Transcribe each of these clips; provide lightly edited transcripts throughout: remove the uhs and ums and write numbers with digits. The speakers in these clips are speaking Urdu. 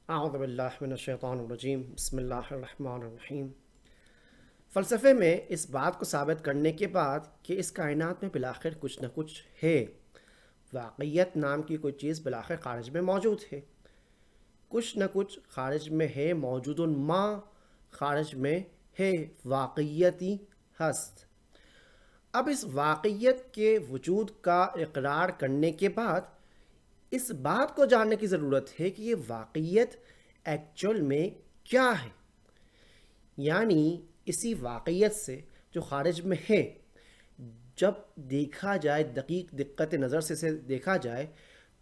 اعوذ باللہ من الشیطان الرجیم بسم اللہ الرحمن الرحیم۔ فلسفے میں اس بات کو ثابت کرنے کے بعد کہ اس کائنات میں بالآخر کچھ نہ کچھ ہے، واقعیت نام کی کوئی چیز بالآخر خارج میں موجود ہے، کچھ نہ کچھ خارج میں ہے، موجود ما خارج میں ہے، واقعیتی ہست۔ اب اس واقعیت کے وجود کا اقرار کرنے کے بعد اس بات کو جاننے کی ضرورت ہے کہ یہ واقعیت ایکچول میں کیا ہے، یعنی اسی واقعیت سے جو خارج میں ہے، جب دیکھا جائے، دقیق دقت نظر سے اسے دیکھا جائے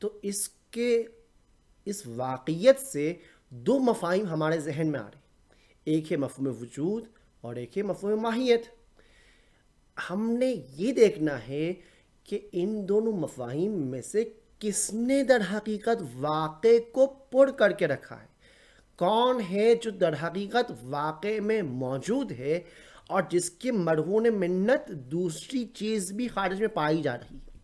تو اس واقعیت سے دو مفاہیم ہمارے ذہن میں آ رہے ہیں، ایک ہے مفہوم وجود اور ایک ہے مفہوم ماہیت۔ ہم نے یہ دیکھنا ہے کہ ان دونوں مفاہیم میں سے کس نے در حقیقت واقع کو پر کر کے رکھا ہے، کون ہے جو در حقیقت واقع میں موجود ہے اور جس کے مرہون منت دوسری چیز بھی خارج میں پائی جا رہی ہے۔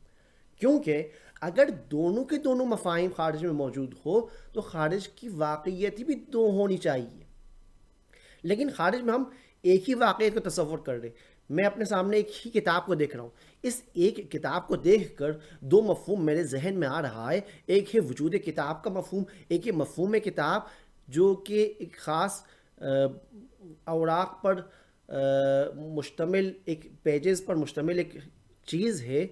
کیونکہ اگر دونوں کے دونوں مفاہیم خارج میں موجود ہو تو خارج کی واقعیت بھی دو ہونی چاہیے، لیکن خارج میں ہم ایک ہی واقعیت کو تصور کر رہے ہیں۔ میں اپنے سامنے ایک ہی کتاب کو دیکھ رہا ہوں، اس ایک کتاب کو دیکھ کر دو مفہوم میرے ذہن میں آ رہا ہے، ایک ہے وجود کتاب کا مفہوم، ایک ہے مفہوم کتاب جو کہ ایک خاص اوراق پر مشتمل، ایک پیجز پر مشتمل ایک چیز ہے،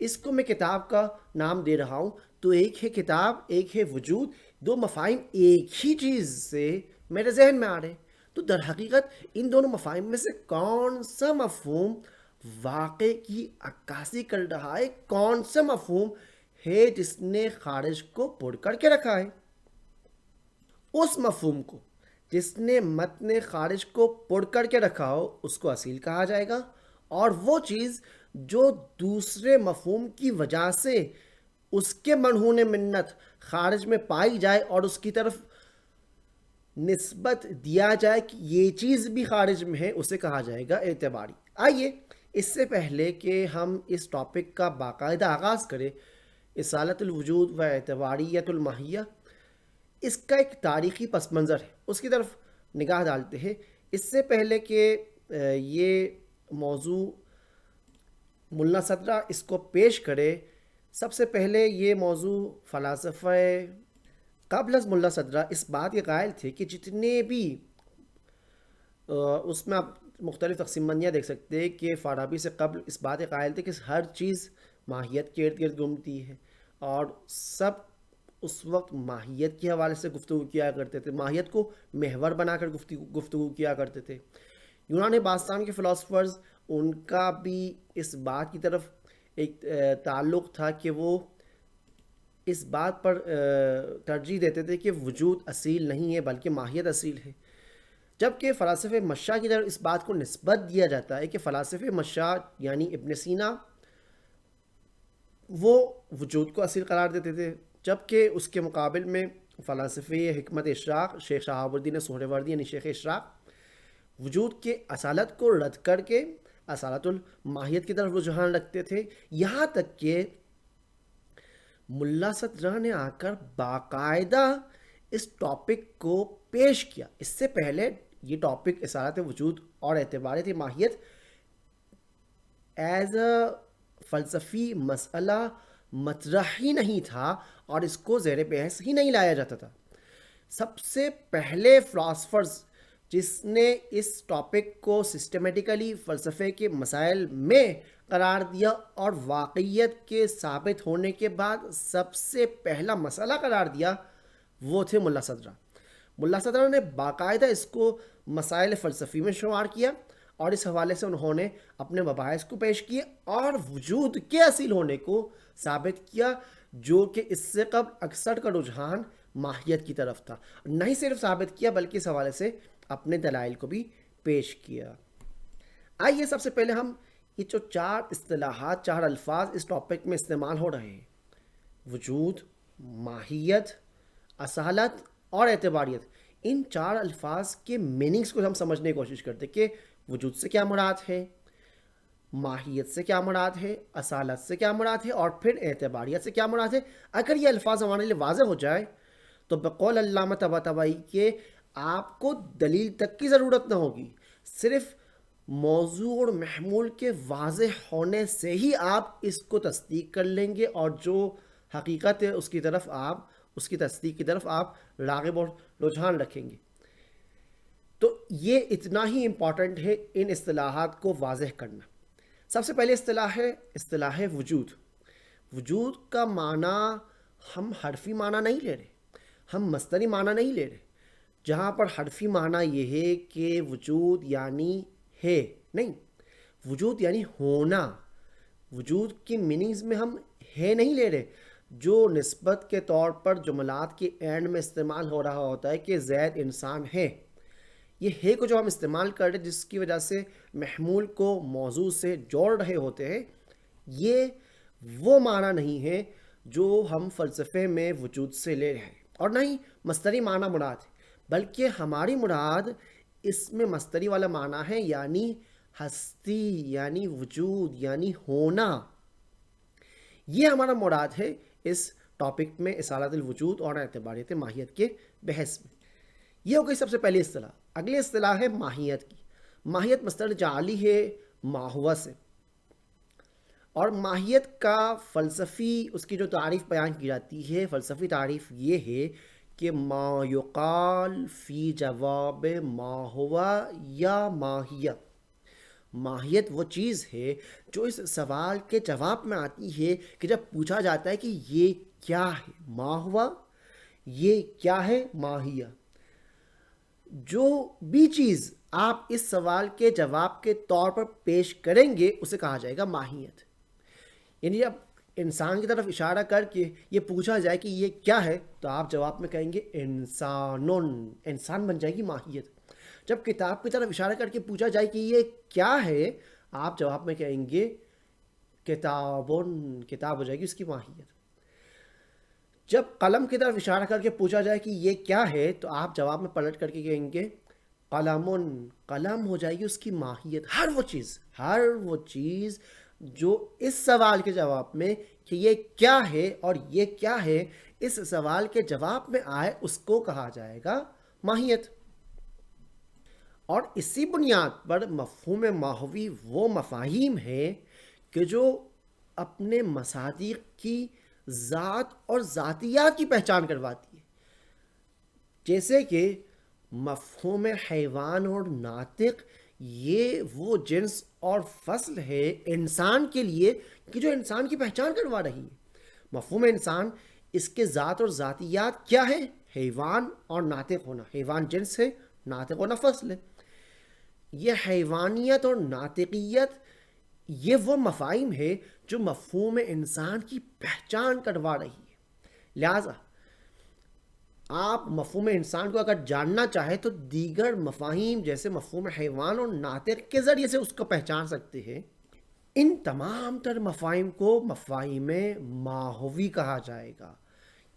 اس کو میں کتاب کا نام دے رہا ہوں۔ تو ایک ہے کتاب، ایک ہے وجود، دو مفاہیم ایک ہی چیز سے میرے ذہن میں آ رہے ہیں۔ تو در حقیقت ان دونوں مفاہیم میں سے کون سا مفہوم واقع کی عکاسی کر رہا ہے، کون سا مفہوم ہے جس نے خارج کو پر کر کے رکھا ہے؟ اس مفہوم کو جس نے متن خارج کو پر کر کے رکھا ہو اس کو اصیل کہا جائے گا، اور وہ چیز جو دوسرے مفہوم کی وجہ سے اس کے مرہون منت خارج میں پائی جائے اور اس کی طرف نسبت دیا جائے کہ یہ چیز بھی خارج میں ہے، اسے کہا جائے گا اعتباری۔ آئیے اس سے پہلے کہ ہم اس ٹاپک کا باقاعدہ آغاز کریں، اصالت الوجود و اعتباریت الماہیہ، اس کا ایک تاریخی پس منظر ہے، اس کی طرف نگاہ ڈالتے ہیں۔ اس سے پہلے کہ یہ موضوع ملا صدرہ اس کو پیش کرے، سب سے پہلے یہ موضوع فلاسفہ قبل از ملا صدرہ اس بات کے قائل تھے کہ جتنے بھی اس میں آپ مختلف تقسیم بندیاں دیکھ سکتے ہیں کہ فارابی سے قبل اس بات کے قائل تھے کہ ہر چیز ماہیت کے ارد گرد گھومتی ہے، اور سب اس وقت ماہیت کے حوالے سے گفتگو کیا کرتے تھے، ماہیت کو محور بنا کر گفتگو کیا کرتے تھے۔ یونان باستان کے فلاسفرز، ان کا بھی اس بات کی طرف ایک تعلق تھا کہ وہ اس بات پر ترجیح دیتے تھے کہ وجود اصیل نہیں ہے بلکہ ماہیت اصیل ہے، جبکہ فلاسفہ مشاء کی طرف اس بات کو نسبت دیا جاتا ہے کہ فلاسفہ مشاء یعنی ابن سینا وہ وجود کو اصیل قرار دیتے تھے، جبکہ اس کے مقابل میں فلاسفہ حکمت اشراق شیخ شہاب الدین سہروردی یعنی شیخ اشراق وجود کے اصالت کو رد کر کے اصالت الماہیت کی طرف رجحان رکھتے تھے۔ یہاں تک کہ ملا صدرہ نے آ کر باقاعدہ اس ٹاپک کو پیش کیا۔ اس سے پہلے یہ ٹاپک اصالت وجود اور اعتباریت ماہیت ایز اے فلسفی مسئلہ مطرح ہی نہیں تھا اور اس کو زیر بحث ہی نہیں لایا جاتا تھا۔ سب سے پہلے فلاسفرز جس نے اس ٹاپک کو سسٹمیٹیکلی فلسفے کے مسائل میں قرار دیا اور واقعیت کے ثابت ہونے کے بعد سب سے پہلا مسئلہ قرار دیا، وہ تھے ملا صدرہ۔ ملا صدرہ نے باقاعدہ اس کو مسائل فلسفی میں شمار کیا اور اس حوالے سے انہوں نے اپنے مباحث کو پیش کیے اور وجود کے اصیل ہونے کو ثابت کیا، جو کہ اس سے قبل اکثر کا رجحان ماہیت کی طرف تھا۔ نہ ہی صرف ثابت کیا بلکہ اس حوالے سے اپنے دلائل کو بھی پیش کیا۔ آئیے سب سے پہلے ہم یہ جو چار اصطلاحات، چار الفاظ اس ٹاپک میں استعمال ہو رہے ہیں، وجود، ماہیت، اصالت اور اعتباریت، ان چار الفاظ کے میننگز کو ہم سمجھنے کی کوشش کرتے کہ وجود سے کیا مراد ہے، ماہیت سے کیا مراد ہے، اصالت سے کیا مراد ہے، اور پھر اعتباریت سے کیا مراد ہے۔ اگر یہ الفاظ ہمارے لیے واضح ہو جائے تو بقول علامہ طباطبائی کے آپ کو دلیل تک کی ضرورت نہ ہوگی، صرف موضوع اور محمول کے واضح ہونے سے ہی آپ اس کو تصدیق کر لیں گے، اور جو حقیقت ہے اس کی تصدیق کی طرف آپ راغب اور رجحان رکھیں گے۔ تو یہ اتنا ہی امپورٹنٹ ہے ان اصطلاحات کو واضح کرنا۔ سب سے پہلے اصطلاح وجود۔ وجود کا معنی ہم حرفی معنی نہیں لے رہے، ہم مصدری معنی نہیں لے رہے، جہاں پر حرفی معنی یہ ہے کہ وجود یعنی ہے، نہیں، وجود یعنی ہونا۔ وجود کی میننگز میں ہم ہے نہیں لے رہے، جو نسبت کے طور پر جملات کے اینڈ میں استعمال ہو رہا ہوتا ہے کہ زید انسان ہے۔ یہ ہے کو جو ہم استعمال کر رہے ہیں جس کی وجہ سے محمول کو موضوع سے جوڑ رہے ہوتے ہیں، یہ وہ معنی نہیں ہے جو ہم فلسفے میں وجود سے لے رہے ہیں، اور نہ ہی مصدری معنی مراد ہے، بلکہ ہماری مراد اس میں مصدری والا معنی ہے، یعنی ہستی، یعنی وجود، یعنی ہونا۔ یہ ہمارا مراد ہے اس ٹاپک میں اصالت الوجود اور اعتباریت ماہیت کے بحث میں۔ یہ ہو گئی سب سے پہلی اصطلاح۔ اگلی اصطلاح ہے ماہیت کی۔ ماہیت مصدر جعلی ہے ماہوا سے، اور ماہیت کا فلسفی اس کی جو تعریف بیان کی جاتی ہے، فلسفی تعریف یہ ہے کہ ما یقال فی جواب ما ہوا یا ماہیت۔ ماہیت وہ چیز ہے جو اس سوال کے جواب میں آتی ہے کہ جب پوچھا جاتا ہے کہ یہ کیا ہے، ما ہوا، یہ کیا ہے، ماہیہ۔ جو بھی چیز آپ اس سوال کے جواب کے طور پر پیش کریں گے اسے کہا جائے گا ماہیت۔ یعنی جب انسان کی طرف اشارہ کر کے یہ پوچھا جائے کہ یہ کیا ہے تو آپ جواب میں کہیں گے انسانن، انسان بن جائے گی ماہیت۔ جب کتاب کی طرف اشارہ کر کے پوچھا جائے کہ یہ کیا ہے، آپ جواب میں کہیں گے کتابن، کتاب ہو جائے گی اس کی ماہیت۔ جب قلم کی طرف اشارہ کر کے پوچھا جائے کہ یہ کیا ہے تو آپ جواب میں پلٹ کر کے کہیں گے قلمن، قلم ہو جائے گی اس کی ماہیت۔ ہر وہ چیز جو اس سوال کے جواب میں کہ یہ کیا ہے اور یہ کیا ہے، اس سوال کے جواب میں آئے اس کو کہا جائے گا ماہیت۔ اور اسی بنیاد پر مفہوم ماہوی وہ مفاہیم ہے کہ جو اپنے مصادیق کی ذات اور ذاتیات کی پہچان کرواتی ہے، جیسے کہ مفہوم حیوان اور ناطق یہ وہ جنس اور فصل ہے انسان کے لیے کہ جو انسان کی پہچان کروا رہی ہے۔ مفہوم انسان، اس کے ذات اور ذاتیات کیا ہے؟ حیوان اور ناطق ہونا۔ حیوان جنس ہے، ناطق ہونا فصل ہے۔ یہ حیوانیت اور ناطقیت یہ وہ مفاہیم ہے جو مفہوم انسان کی پہچان کروا رہی ہے۔ لہٰذا آپ مفہوم انسان کو اگر جاننا چاہیں تو دیگر مفاہیم جیسے مفہوم حیوان اور ناطق کے ذریعے سے اس کو پہچان سکتے ہیں۔ ان تمام تر مفاہیم کو مفاہیم ماہوی کہا جائے گا،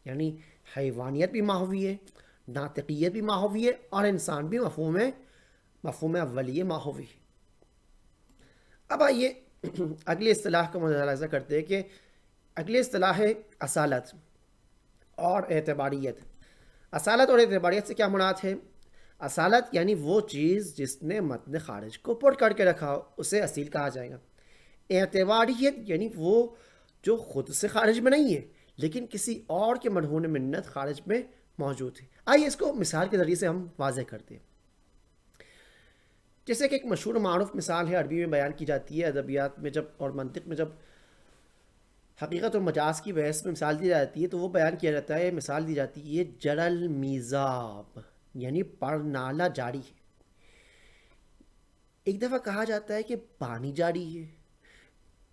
یعنی حیوانیت بھی ماہوی ہے، ناطقیت بھی ماہوی ہے، اور انسان بھی مفہوم اولیہ ماہوی ہے۔ اب آئیے اگلی اصطلاح کا ملاحظہ کرتے ہیں کہ اگلی اصطلاح ہے اصالت اور اعتباریت۔ اصالت اور اعتباریت سے کیا مراد ہے؟ اصالت یعنی وہ چیز جس نے متن خارج کو پٹ کر کے رکھا ہو، اسے اصیل کہا جائے گا۔ اعتباریت یعنی وہ جو خود سے خارج میں نہیں ہے لیکن کسی اور کے مرہون منت خارج میں موجود ہے۔ آئیے اس کو مثال کے ذریعے سے ہم واضح کرتے ہیں۔ جیسے کہ ایک مشہور معروف مثال ہے، عربی میں بیان کی جاتی ہے، ادبیات میں جب اور منطق میں جب حقیقت اور مجاز کی بحث میں مثال دی جاتی ہے تو وہ بیان کیا جاتا ہے، مثال دی جاتی ہے جرل میزاب، یعنی پرنالہ جاری ہے۔ ایک دفعہ کہا جاتا ہے کہ پانی جاری ہے۔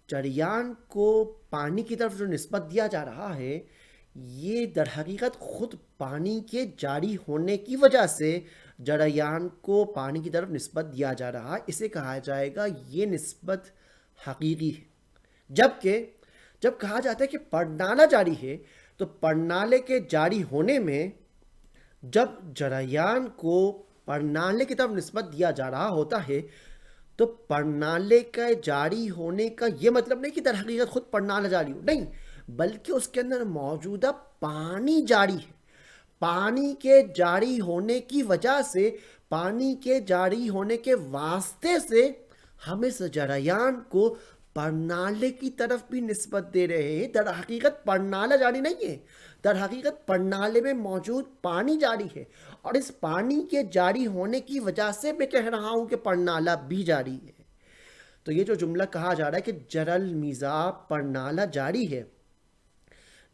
جریان کو پانی کی طرف جو نسبت دیا جا رہا ہے یہ در حقیقت خود پانی کے جاری ہونے کی وجہ سے جریان کو پانی کی طرف نسبت دیا جا رہا ہے، اسے کہا جائے گا یہ نسبت حقیقی ہے۔ جبکہ جب کہا جاتا ہے کہ پرنالہ جاری ہے تو پرنالے کے جاری ہونے میں جب جریان کو پرنالے کی طرف نسبت دیا جا رہا ہوتا ہے تو پرنالے کا جاری ہونے کا یہ مطلب نہیں کہ در حقیقت خود پرنالہ جاری ہو، نہیں، بلکہ اس کے اندر موجودہ پانی جاری ہے۔ پانی کے جاری ہونے کی وجہ سے، پانی کے جاری ہونے کے واسطے سے ہم اس جریان کو پرنالے کی طرف بھی نسبت دے رہے ہیں۔ در حقیقت پرنالہ جاری نہیں ہے، در حقیقت پرنالے میں موجود پانی جاری ہے، اور اس پانی کے جاری ہونے کی وجہ سے میں کہہ رہا ہوں کہ پرنالہ بھی جاری ہے۔ تو یہ جو جملہ کہا جا رہا ہے کہ جرل میزاب پرنالہ جاری ہے،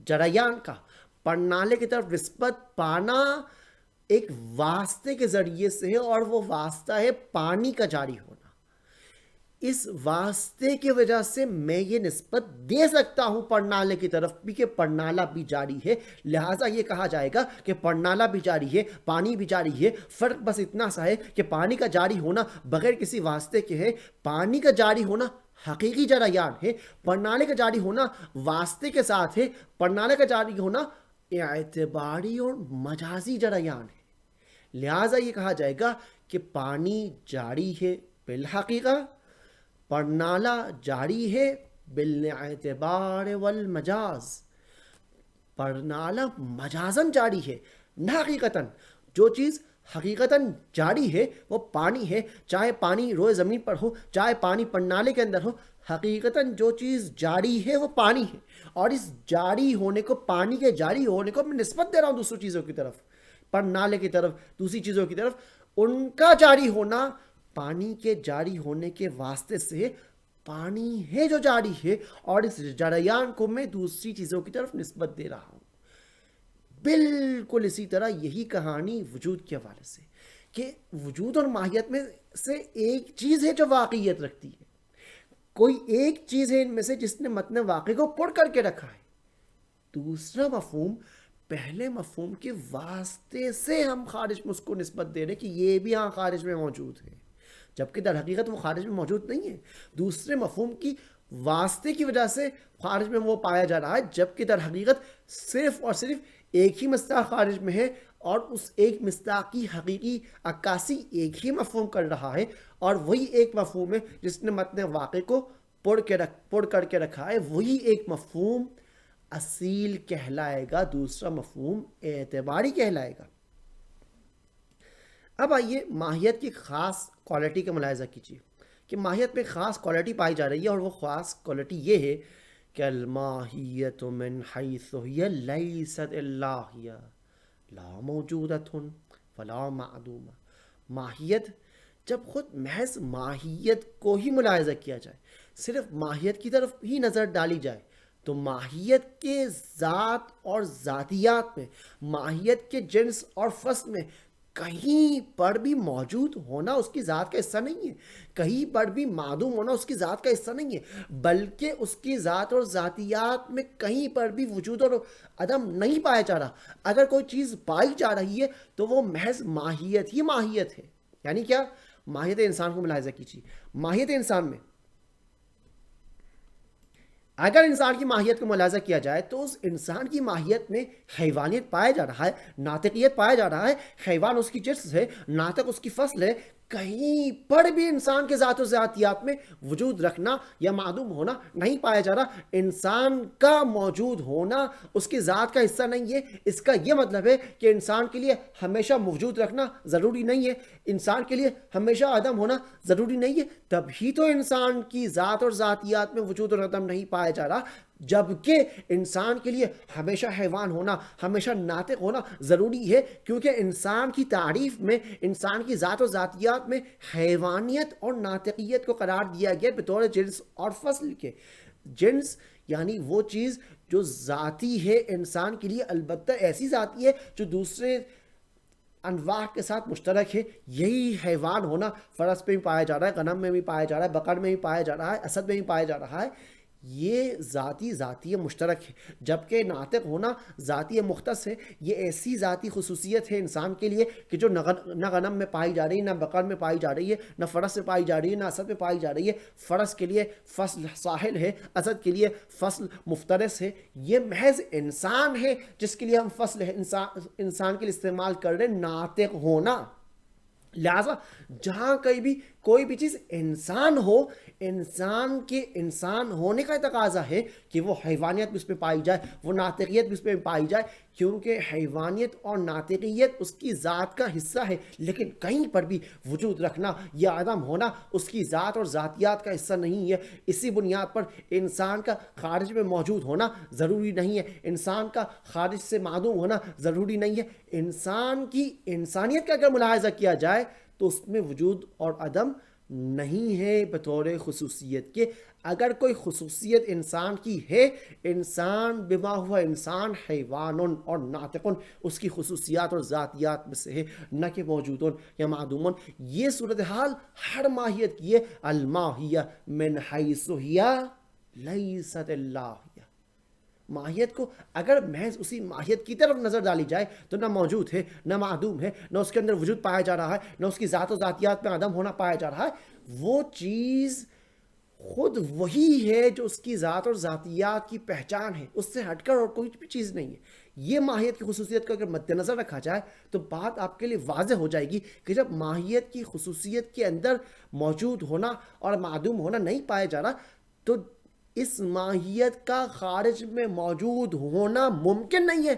جریان کا پرنالے کی طرف نسبت پانا ایک واسطے کے ذریعے سے ہے، اور وہ واسطہ ہے پانی کا جاری ہونا۔ اس واسطے کی وجہ سے میں یہ نسبت دے سکتا ہوں پرنالے کی طرف بھی کہ پرنالہ بھی جاری ہے، لہٰذا یہ کہا جائے گا کہ پرنالہ بھی جاری ہے، پانی بھی جاری ہے۔ فرق بس اتنا سا ہے کہ پانی کا جاری ہونا بغیر کسی واسطے کے ہے، پانی کا جاری ہونا حقیقی جریان ہے، پرنالے کا جاری ہونا واسطے کے ساتھ ہے، پرنالے کا جاری ہونا اعتباری اور مجازی جریان ہے۔ لہٰذا یہ کہا جائے گا کہ پانی جاری ہے بالحقیقہ، پرنالہ جاری ہے بالاعتبار والمجاز، پرنالہ مجازن جاری ہے نہ حقیقتاً۔ جو چیز حقیقتاً جاری ہے وہ پانی ہے، چاہے پانی روئے زمین پر ہو، چاہے پانی پرنالے کے اندر ہو، حقیقتاً جو چیز جاری ہے وہ پانی ہے، اور اس جاری ہونے کو، پانی کے جاری ہونے کو میں نسبت دے رہا ہوں دوسری چیزوں کی طرف، پرنالے کی طرف، دوسری چیزوں کی طرف۔ ان کا جاری ہونا پانی کے جاری ہونے کے واسطے سے پانی ہے جو جاری ہے، اور اس جریان کو میں دوسری چیزوں کی طرف نسبت دے رہا ہوں۔ بالکل اسی طرح یہی کہانی وجود کے حوالے سے، کہ وجود اور ماہیت میں سے ایک چیز ہے جو واقعیت رکھتی ہے، کوئی ایک چیز ہے ان میں سے جس نے متن واقع کو پر کر کے رکھا ہے۔ دوسرا مفہوم پہلے مفہوم کے واسطے سے ہم خارج میں اس کو نسبت دے رہے ہیں کہ یہ بھی ہاں خارج میں موجود ہے، جبکہ در حقیقت وہ خارج میں موجود نہیں ہے۔ دوسرے مفہوم کی واسطے کی وجہ سے خارج میں وہ پایا جا رہا ہے، جبکہ در حقیقت صرف اور صرف ایک ہی مصداق خارج میں ہے، اور اس ایک مصداق کی حقیقی عکاسی ایک ہی مفہوم کر رہا ہے، اور وہی ایک مفہوم ہے جس نے متن واقع کو پر کر کے رکھا ہے۔ وہی ایک مفہوم اصیل کہلائے گا، دوسرا مفہوم اعتباری کہلائے گا۔ اب آئیے ماہیت کی خاص کوالٹی کا ملاحظہ کیجیے کہ ماہیت میں خاص کوالٹی پائی جا رہی ہے، اور وہ خاص کوالٹی یہ ہے کہ الماہیت من حیث ہی لیست الا ہی لا موجودۃ ولا معدومہ۔ ماہیت جب خود محض ماہیت کو ہی ملاحظہ کیا جائے، صرف ماہیت کی طرف ہی نظر ڈالی جائے، تو ماہیت کے ذات اور ذاتیات میں، ماہیت کے جنس اور فصل میں کہیں پر بھی موجود ہونا اس کی ذات کا حصہ نہیں ہے، کہیں پر بھی معدوم ہونا اس کی ذات کا حصہ نہیں ہے، بلکہ اس کی ذات اور ذاتیات میں کہیں پر بھی وجود اور عدم نہیں پایا جا رہا۔ اگر کوئی چیز پائی جا رہی ہے تو وہ محض ماہیت ہی ماہیت ہے۔ یعنی کیا؟ ماہیت انسان کو ملاحظہ کیجیے، ماہیت انسان میں اگر انسان کی ماہیت کو ملاحظہ کیا جائے تو اس انسان کی ماہیت میں حیوانیت پایا جا رہا ہے، ناطقیت پایا جا رہا ہے، حیوان اس کی جنس ہے، ناطق اس کی فصل ہے۔ کہیں پر بھی انسان کے ذات و ذاتیات میں وجود رکھنا یا معدوم ہونا نہیں پایا جا رہا۔ انسان کا موجود ہونا اس کی ذات کا حصہ نہیں ہے۔ اس کا یہ مطلب ہے کہ انسان کے لیے ہمیشہ موجود رکھنا ضروری نہیں ہے، انسان کے لیے ہمیشہ عدم ہونا ضروری نہیں ہے۔ تبھی تو انسان کی ذات اور ذاتیات میں وجود اور عدم نہیں پایا جا رہا، جبکہ انسان کے لیے ہمیشہ حیوان ہونا، ہمیشہ ناطق ہونا ضروری ہے، کیونکہ انسان کی تعریف میں، انسان کی ذات و ذاتیات میں حیوانیت اور ناطقیت کو قرار دیا گیا بطور جنس اور فصل کے۔ جنس یعنی وہ چیز جو ذاتی ہے انسان کے لیے، البتہ ایسی ذاتی ہے جو دوسرے انواع کے ساتھ مشترک ہے۔ یہی حیوان ہونا فرس پہ بھی پایا جا رہا ہے، غنم میں بھی پایا جا رہا ہے، بقر میں بھی پایا جا رہا ہے، اسد میں بھی پایا جا رہا ہے۔ یہ ذاتی مشترک ہے، جبکہ ناطق ہونا ذاتی مختص ہے۔ یہ ایسی ذاتی خصوصیت ہے انسان کے لیے کہ جو نہ غنم میں پائی جا رہی ہے، نہ بقر میں پائی جا رہی ہے، نہ فرس میں پائی جا رہی ہے، نہ اسد میں پائی جا رہی ہے۔ فرس کے لیے فصل ساحل ہے، اسد کے لیے فصل مفترس ہے۔ یہ محض انسان ہے جس کے لیے ہم فصل ہے انسان کے لیے استعمال کر رہے ہیں، ناطق ہونا۔ لہٰذا جہاں کہیں بھی کوئی بھی چیز انسان ہو، انسان کے انسان ہونے کا تقاضا ہے کہ وہ حیوانیت بھی اس پہ پائی جائے، وہ ناطقیت بھی اس پہ پائی جائے، کیونکہ حیوانیت اور ناطقیت اس کی ذات کا حصہ ہے، لیکن کہیں پر بھی وجود رکھنا یا عدم ہونا اس کی ذات اور ذاتیات کا حصہ نہیں ہے۔ اسی بنیاد پر انسان کا خارج میں موجود ہونا ضروری نہیں ہے، انسان کا خارج سے معدوم ہونا ضروری نہیں ہے۔ انسان کی انسانیت کا اگر ملاحظہ کیا جائے تو اس میں وجود اور عدم نہیں ہے بطور خصوصیت کے۔ اگر کوئی خصوصیت انسان کی ہے، انسان بما ہوا انسان حیوان اور ناطق اس کی خصوصیات اور ذاتیات میں سے ہے، نہ کہ موجود یا معدوم۔ یہ صورتحال ہر ماہیت کی ہے۔ الماہیہ من حیث ہی لیست اللاہیہ، ماہیت کو اگر محض اسی ماہیت کی طرف نظر ڈالی جائے تو نہ موجود ہے، نہ معدوم ہے، نہ اس کے اندر وجود پایا جا رہا ہے، نہ اس کی ذات و ذاتیات میں عدم ہونا پایا جا رہا ہے۔ وہ چیز خود وہی ہے جو اس کی ذات اور ذاتیات کی پہچان ہے، اس سے ہٹ کر اور کوئی بھی چیز نہیں ہے۔ یہ ماہیت کی خصوصیت کو اگر مد نظر رکھا جائے تو بات آپ کے لیے واضح ہو جائے گی کہ جب ماہیت کی خصوصیت کے اندر موجود ہونا اور معدوم ہونا نہیں پایا جا رہا تو اس ماہیت کا خارج میں موجود ہونا ممکن نہیں ہے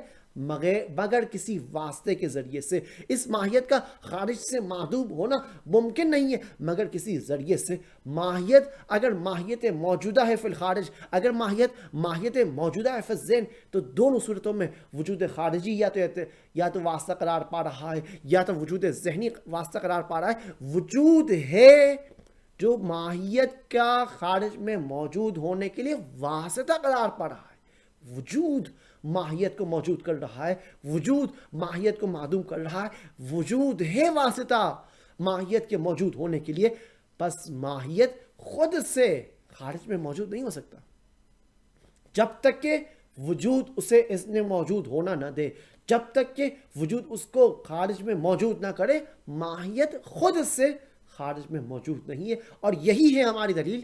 مگر کسی واسطے کے ذریعے سے۔ اس ماہیت کا خارج سے معدوم ہونا ممکن نہیں ہے مگر کسی ذریعے سے۔ ماہیت اگر ماہیت موجودہ ہے فی الخارج، اگر ماہیت موجودہ ہے فی الذہن، تو دونوں صورتوں میں وجود خارجی یا تو واسطہ قرار پا رہا ہے یا تو وجود ذہنی واسطہ قرار پا رہا ہے۔ وجود ہے جو ماہیت کا خارج میں موجود ہونے کے لیے واسطہ قرار پا رہا ہے۔ وجود ماہیت کو موجود کر رہا ہے، وجود ماہیت کو معدوم کر رہا ہے، وجود ہے واسطہ ماہیت کے موجود ہونے کے لیے۔ پس ماہیت خود سے خارج میں موجود نہیں ہو سکتا جب تک کہ وجود اسے اذن موجود ہونا نہ دے، جب تک کہ وجود اس کو خارج میں موجود نہ کرے، ماہیت خود سے خارج میں موجود نہیں ہے۔ اور یہی ہے ہماری دلیل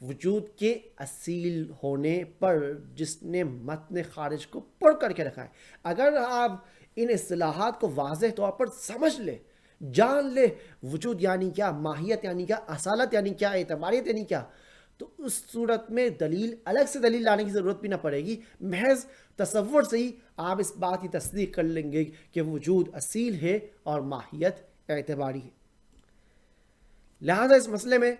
وجود کے اصیل ہونے پر، جس نے متن خارج کو پڑھ کر کے رکھا ہے۔ اگر آپ ان اصطلاحات کو واضح طور پر سمجھ لے، جان لے، وجود یعنی کیا، ماہیت یعنی کیا، اصالت یعنی کیا، اعتباریت یعنی کیا، تو اس صورت میں دلیل الگ سے دلیل لانے کی ضرورت بھی نہ پڑے گی۔ محض تصور سے ہی آپ اس بات کی تصدیق کر لیں گے کہ وجود اصیل ہے اور ماہیت اعتباری ہے۔ لہذا اس مسئلے میں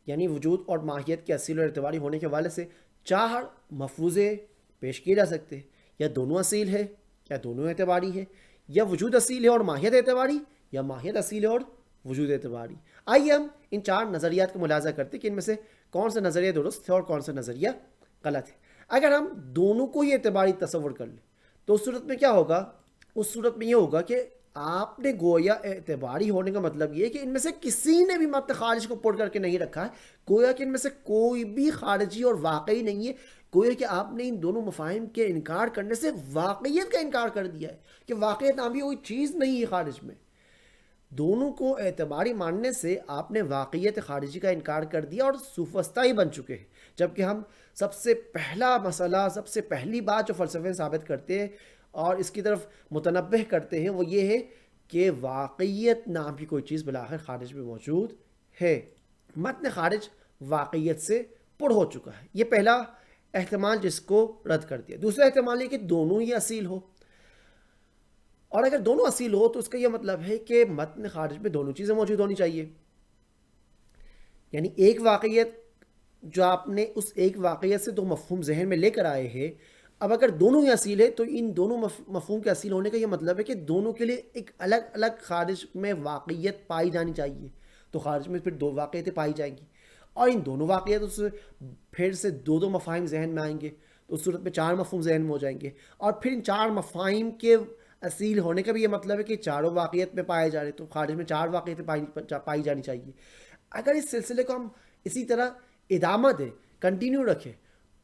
یعنی وجود اور ماہیت کے اصیل اور اعتباری ہونے کے حوالے سے 4 مفروضے پیش کیے جا سکتے ہیں۔ یا دونوں اصیل ہے یا دونوں اعتباری ہے، یا وجود اصیل ہے اور ماہیت اعتباری، یا ماہیت اصیل ہے اور وجود اعتباری۔ آئیے ہم ان 4 نظریات کا ملاحظہ کرتے ہیں کہ ان میں سے کون سا نظریہ درست ہے اور کون سا نظریہ غلط ہے۔ اگر ہم دونوں کو ہی اعتباری تصور کر لیں تو اس صورت میں کیا ہوگا؟ اس صورت میں یہ ہوگا کہ آپ نے گویا اعتباری ہونے کا مطلب یہ ہے کہ ان میں سے کسی نے بھی متن خارج کو پڑھ کر کے نہیں رکھا ہے، گویا کہ ان میں سے کوئی بھی خارجی اور واقعی نہیں ہے، گویا کہ آپ نے ان دونوں مفاہیم کے انکار کرنے سے واقعیت کا انکار کر دیا ہے کہ واقعیت نامی کوئی چیز نہیں ہے خارج میں۔ دونوں کو اعتباری ماننے سے آپ نے واقعیت خارجی کا انکار کر دیا اور سوفسطائی بن چکے ہیں، جبکہ ہم سب سے پہلا مسئلہ، سب سے پہلی بات جو فلسفے ثابت کرتے ہیں اور اس کی طرف متنبہ کرتے ہیں وہ یہ ہے کہ واقعیت نام کی کوئی چیز بالآخر خارج میں موجود ہے۔ متن خارج واقعیت سے پر ہو چکا ہے، یہ پہلا احتمال جس کو رد کر دیا۔ دوسرا احتمال یہ کہ دونوں ہی اصیل ہو، اور اگر دونوں اصیل ہو تو اس کا یہ مطلب ہے کہ متن خارج میں دونوں چیزیں موجود ہونی چاہیے۔ یعنی ایک واقعیت جو آپ نے اس ایک واقعیت سے 2 مفہوم ذہن میں لے کر آئے ہیں، اب اگر دونوں ہی اصیل ہے تو ان دونوں مفہوم کے اصیل ہونے کا یہ مطلب ہے کہ دونوں کے لیے ایک الگ الگ خارج میں واقعیت پائی جانی چاہیے، تو خارج میں پھر 2 واقعیتیں پائی جائیں گی، اور ان دونوں واقعیتوں سے پھر سے 2 مفاہیم ذہن میں آئیں گے، تو اس صورت میں 4 مفہوم ذہن میں ہو جائیں گے، اور پھر ان 4 مفاہیم کے اصیل ہونے کا بھی یہ مطلب ہے کہ چاروں واقعیت میں پائے جا رہے، تو خارج میں 4 واقعیتیں پائی جانی چاہیے۔ اگر اس سلسلے کو ہم اسی طرح ادامہ دیں، کنٹینیو رکھیں،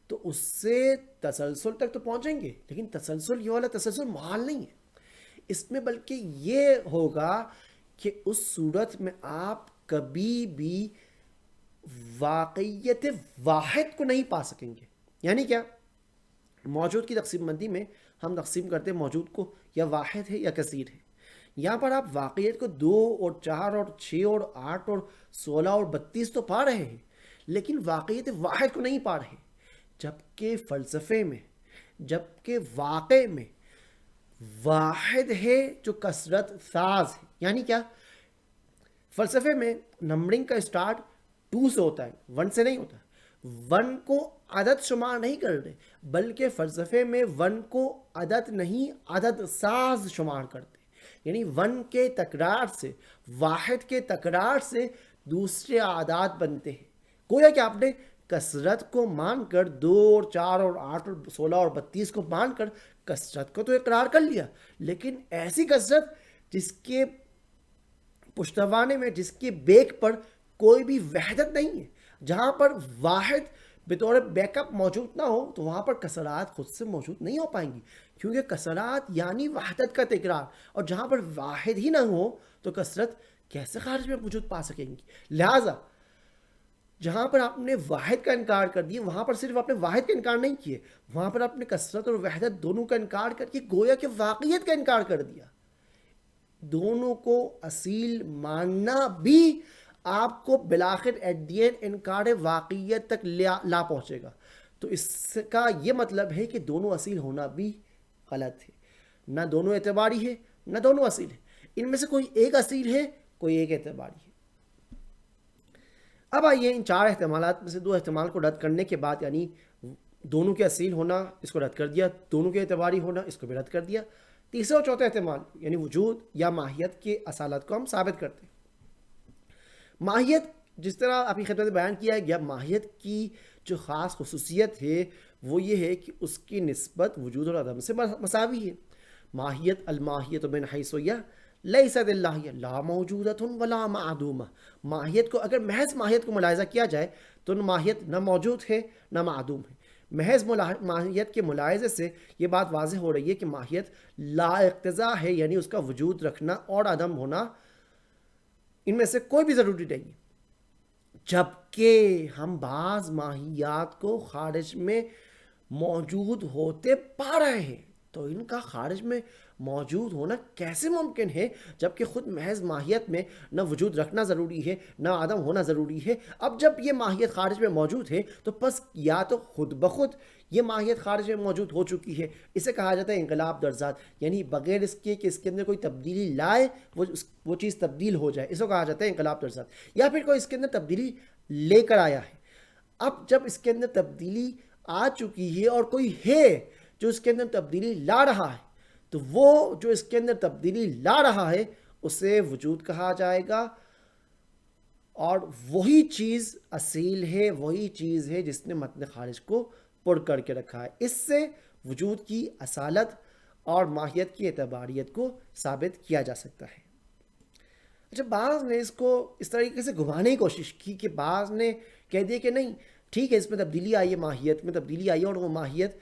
تو اس سے تسلسل تک تو پہنچیں گے، لیکن تسلسل یہ والا تسلسل محال نہیں ہے۔ اس میں بلکہ یہ ہوگا کہ اس صورت میں آپ کبھی بھی واقعیت واحد کو نہیں پا سکیں گے۔ یعنی کیا؟ موجود کی تقسیم بندی میں ہم تقسیم کرتے ہیں موجود کو یا واحد ہے یا کثیر ہے، یہاں پر آپ واقعیت کو 2 اور 4 اور 6 اور 8 اور 16 اور 32 تو پا رہے ہیں، لیکن واقعیت واحد کو نہیں پا رہے. جبکہ فلسفے میں، جبکہ واقع میں واحد ہے جو کثرت ساز ہے. یعنی کیا؟ فلسفے میں نمبرنگ کا اسٹارٹ 2 سے ہوتا ہے، 1 سے نہیں ہوتا. 1 کو عدد شمار نہیں کر رہے، بلکہ فلسفے میں 1 کو عدد نہیں، عدد ساز شمار کرتے. یعنی 1 کے تکرار سے، واحد کے تکرار سے دوسرے اعداد بنتے ہیں. گویا کہ آپ نے کثرت کو مان کر 2 اور 4 اور 8 اور 16 اور 32 کو مان کر کثرت کو تو اقرار کر لیا، لیکن ایسی کثرت جس کے پشتوانے میں، جس کے بیک پر کوئی بھی وحدت نہیں ہے. جہاں پر واحد بطور بیک اپ موجود نہ ہو تو وہاں پر کثرات خود سے موجود نہیں ہو پائیں گی، کیونکہ کثرات یعنی وحدت کا تکرار، اور جہاں پر واحد ہی نہ ہو تو کثرت کیسے خارج میں وجود پا سکیں گی. لہٰذا جہاں پر آپ نے واحد کا انکار کر دیا، وہاں پر صرف آپ نے واحد کا انکار نہیں کیے، وہاں پر آپ نے کثرت اور وحدت دونوں کا انکار کر کے گویا کہ واقعیت کا انکار کر دیا. دونوں کو اصیل ماننا بھی آپ کو بلاخر ایٹ دی اینڈ انکار واقعیت تک لا پہنچے گا. تو اس کا یہ مطلب ہے کہ دونوں اصیل ہونا بھی غلط ہے. نہ دونوں اعتباری ہے، نہ دونوں اصیل ہے. ان میں سے کوئی ایک اصیل ہے، کوئی ایک اعتباری ہے. اب آئیے ان 4 احتمالات میں سے 2 احتمال کو رد کرنے کے بعد، یعنی دونوں کے اصیل ہونا اس کو رد کر دیا، دونوں کے اعتباری ہونا اس کو بھی رد کر دیا. تیسرا اور چوتھا احتمال یعنی وجود یا ماہیت کے اصالت کو ہم ثابت کرتے ہیں. ماہیت، جس طرح آپ کی خدمت میں بیان کیا گیا، ماہیت کی جو خاص خصوصیت ہے وہ یہ ہے کہ اس کی نسبت وجود اور عدم سے مساوی ہے. ماہیت الماہیت من حیث لیست اللہ لا موجودۃ ولا معدومہ. ماہیت کو اگر محض ماہیت کو ملاحظہ کیا جائے تو ماہیت نہ موجود ہے نہ معدوم ہے. محض ماہیت کے ملاحظے سے یہ بات واضح ہو رہی ہے کہ ماہیت لا اقتضا ہے، یعنی اس کا وجود رکھنا اور عدم ہونا ان میں سے کوئی بھی ضروری نہیں. جبکہ ہم بعض ماہیات کو خارج میں موجود ہوتے پا رہے ہیں، تو ان کا خارج میں موجود ہونا کیسے ممکن ہے جبکہ خود محض ماہیت میں نہ وجود رکھنا ضروری ہے نہ عدم ہونا ضروری ہے. اب جب یہ ماہیت خارج میں موجود ہے تو پس یا تو خود بخود یہ ماہیت خارج میں موجود ہو چکی ہے، اسے کہا جاتا ہے انقلاب در ذات، یعنی بغیر اس کے کہ اس کے اندر کوئی تبدیلی لائے وہ چیز تبدیل ہو جائے، اس کو کہا جاتا ہے انقلاب در ذات. یا پھر کوئی اس کے اندر تبدیلی لے کر آیا ہے. اب جب اس کے اندر تبدیلی آ چکی ہے اور کوئی ہے جو اس کے اندر تبدیلی لا رہا ہے، تو وہ جو اس کے اندر تبدیلی لا رہا ہے اسے وجود کہا جائے گا. اور وہی چیز اصیل ہے، وہی چیز ہے جس نے متن خارج کو پر کر کے رکھا ہے. اس سے وجود کی اصالت اور ماہیت کی اعتباریت کو ثابت کیا جا سکتا ہے. اچھا، بعض نے اس کو اس طریقے سے گھمانے کی کوشش کی کہ بعض نے کہہ دیا کہ نہیں ٹھیک ہے، اس میں تبدیلی آئی ہے، ماہیت میں تبدیلی آئی ہے، اور وہ ماہیت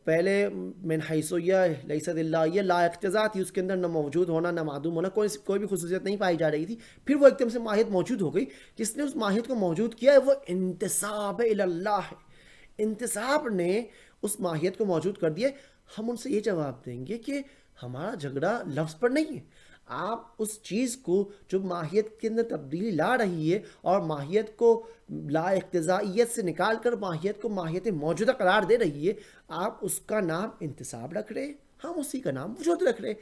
پہلے من حیثیہ لیست اللہ لا اقتضا تھی، اس کے اندر نہ موجود ہونا نہ معدوم ہونا، کوئی بھی خصوصیت نہیں پائی جا رہی تھی. پھر وہ ایک دم سے ماہیت موجود ہو گئی. جس نے اس ماہیت کو موجود کیا ہے وہ انتساب اللہ ہے. انتساب نے اس ماہیت کو موجود کر دیا. ہم ان سے یہ جواب دیں گے کہ ہمارا جھگڑا لفظ پر نہیں ہے. آپ اس چیز کو جو ماہیت کے اندر تبدیلی لا رہی ہے اور ماہیت کو لا اقتضائیت سے نکال کر ماہیت کو ماہیت موجودہ قرار دے رہی ہے، آپ اس کا نام انتساب رکھ رہے، ہم اسی کا نام وجود رکھ رہے.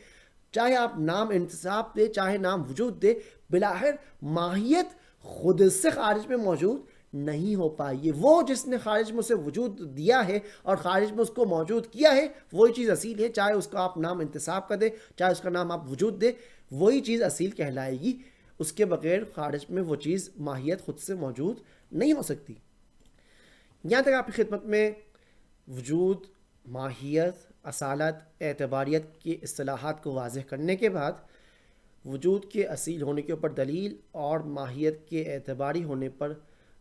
چاہے آپ نام انتساب دے چاہے نام وجود دے، بلاخر ماہیت خود سے خارج میں موجود نہیں ہو پائی ہے. وہ جس نے خارج میں اسے وجود دیا ہے اور خارج میں اس کو موجود کیا ہے وہی چیز اصیل ہے. چاہے اس کا آپ نام انتساب کا دے چاہے اس کا نام آپ وجود دے، وہی چیز اصیل کہلائے گی. اس کے بغیر خارج میں وہ چیز ماہیت خود سے موجود نہیں ہو سکتی. یہاں تک آپ کی خدمت میں وجود، ماہیت، اصالت، اعتباریت کی اصطلاحات کو واضح کرنے کے بعد وجود کے اصیل ہونے کے اوپر دلیل اور ماہیت کے اعتباری ہونے پر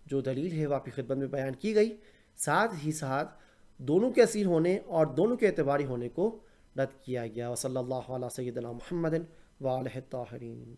جو دلیل ہے وہ آپ کی خدمت میں بیان کی گئی. ساتھ ہی ساتھ دونوں کے اصیل ہونے اور دونوں کے اعتباری ہونے کو رد کیا گیا. وصلی اللہ علیہ سیدنا محمد وآلہ الطاہرین.